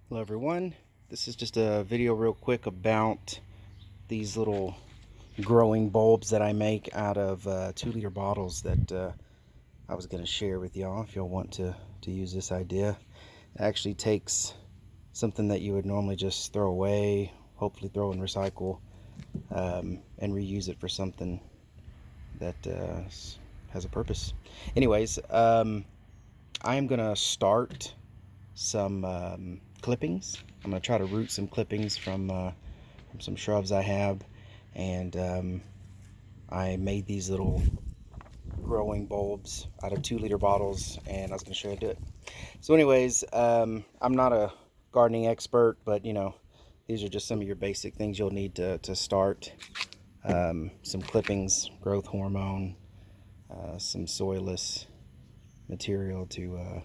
Hello everyone, this is just a video real quick about these little growing bulbs that I make out of 2-liter bottles that I was going to share with y'all if y'all want to use this idea. It actually takes something that you would normally just throw away, hopefully throw and recycle, and reuse it for something that has a purpose. Anyways, I am going to start some clippings. I'm going to try to root some clippings from some shrubs I have, and I made these little growing bulbs out of 2-liter bottles, and I was going to show you how to do it. So anyways, I'm not a gardening expert, but you know, these are just some of your basic things you'll need to start. Some clippings, growth hormone, some soilless material to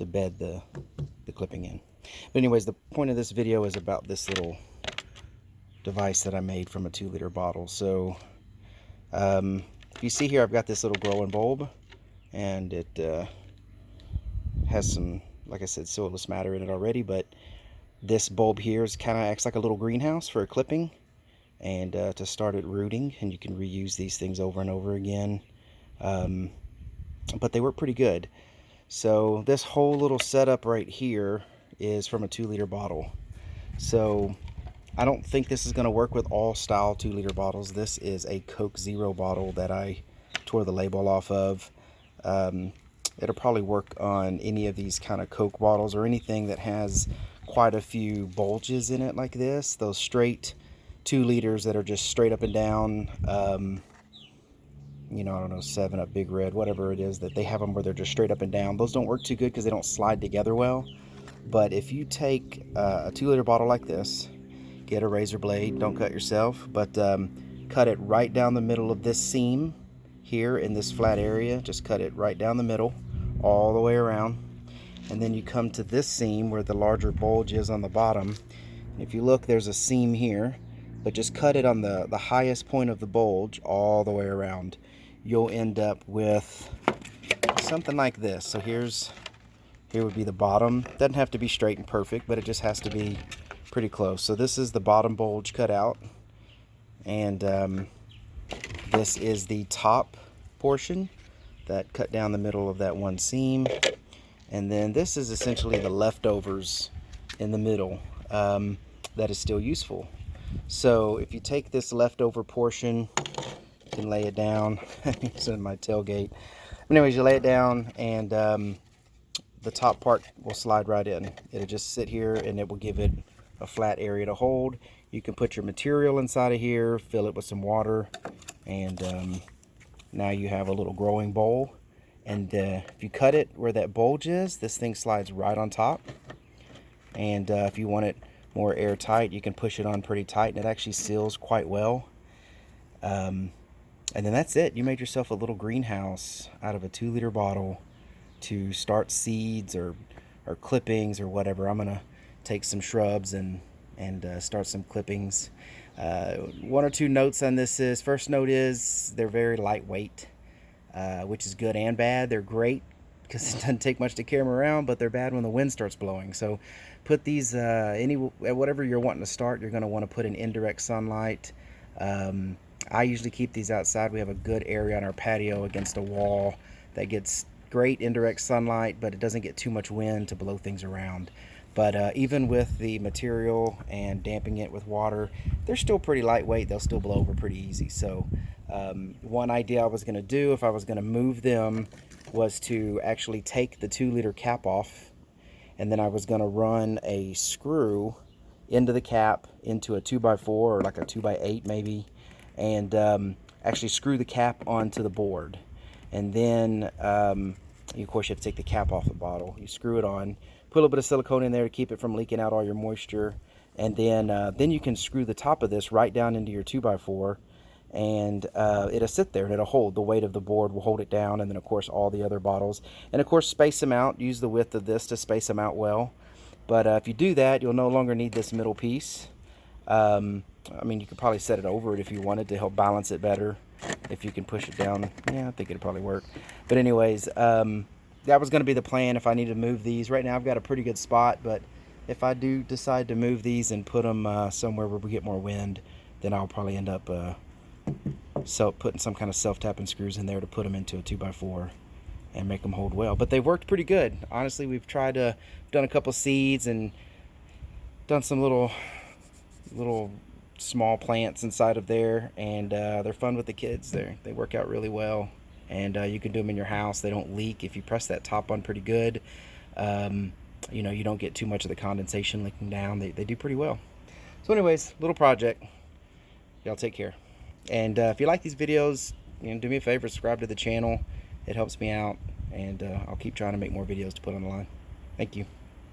bed the clipping in. But anyways, the point of this video is about this little device that I made from a 2-liter bottle. So if you see here, I've got this little growing bulb, and it has some, like I said, soilless matter in it already, but this bulb here is kind of acts like a little greenhouse for a clipping, and to start it rooting, and you can reuse these things over and over again. But they work pretty good. So this whole little setup right here is from a 2-liter bottle. So I don't think this is going to work with all style 2-liter bottles. This is a Coke Zero bottle that I tore the label off of. It'll probably work on any of these kind of Coke bottles or anything that has quite a few bulges in it like this. Those straight 2 liters that are just straight up and down. You know, I don't know, 7-Up, Big Red, whatever it is that they have them where they're just straight up and down. Those don't work too good because they don't slide together well. But if you take a 2-liter bottle like this, get a razor blade, don't cut yourself, but cut it right down the middle of this seam here in this flat area. Just cut it right down the middle, all the way around. And then you come to this seam where the larger bulge is on the bottom. And if you look, there's a seam here, but just cut it on the highest point of the bulge all the way around. You'll end up with something like this. So here would be the bottom. Doesn't have to be straight and perfect, but it just has to be pretty close. So this is the bottom bulge cut out, and this is the top portion that cut down the middle of that one seam, and then this is essentially the leftovers in the middle that is still useful. So if you take this leftover portion, you can lay it down. It's in my tailgate. But anyways, you lay it down, and the top part will slide right in. It'll just sit here, and it will give it a flat area to hold. You can put your material inside of here, fill it with some water, and now you have a little growing bowl. And if you cut it where that bulge is, this thing slides right on top. And if you want it more airtight, you can push it on pretty tight, and it actually seals quite well. And then that's it. You made yourself a little greenhouse out of a 2-liter bottle to start seeds or clippings or whatever. I'm gonna take some shrubs and start some clippings. One or two notes on this is, first note is they're very lightweight, which is good and bad. They're great because it doesn't take much to carry them around, but they're bad when the wind starts blowing. So put these whatever you're wanting to start, you're going to want to put in indirect sunlight. I usually keep these outside. We have a good area on our patio against a wall that gets great indirect sunlight, but it doesn't get too much wind to blow things around. But even with the material and damping it with water, they're still pretty lightweight. They'll still blow over pretty easy. So one idea I was going to do if I was going to move them was to actually take the 2-liter cap off, and then I was going to run a screw into the cap into a 2x4 or like a 2x8 maybe, and actually screw the cap onto the board. And then of course you have to take the cap off the bottle. You screw it on, put a little bit of silicone in there to keep it from leaking out all your moisture, and then you can screw the top of this right down into your 2x4, and it'll sit there and it'll hold. The weight of the board will hold it down, and then of course all the other bottles, and of course space them out. Use the width of this to space them out well. But if you do that, you'll no longer need this middle piece. I mean, you could probably set it over it if you wanted to help balance it better. If you can push it down, yeah, I think it'd probably work. But anyways, that was going to be the plan if I need to move these. Right now I've got a pretty good spot, but if I do decide to move these and put them somewhere where we get more wind, then I'll probably end up putting some kind of self-tapping screws in there to put them into a 2x4 and make them hold well. But they've worked pretty good. Honestly, we've done a couple seeds and done some little small plants inside of there, and they're fun with the kids. They work out really well, and you can do them in your house. They don't leak if you press that top on pretty good. You know, you don't get too much of the condensation leaking down. They do pretty well. So anyways, little project. Y'all take care. And if you like these videos, you know, do me a favor, subscribe to the channel. It helps me out, and I'll keep trying to make more videos to put online. Thank you.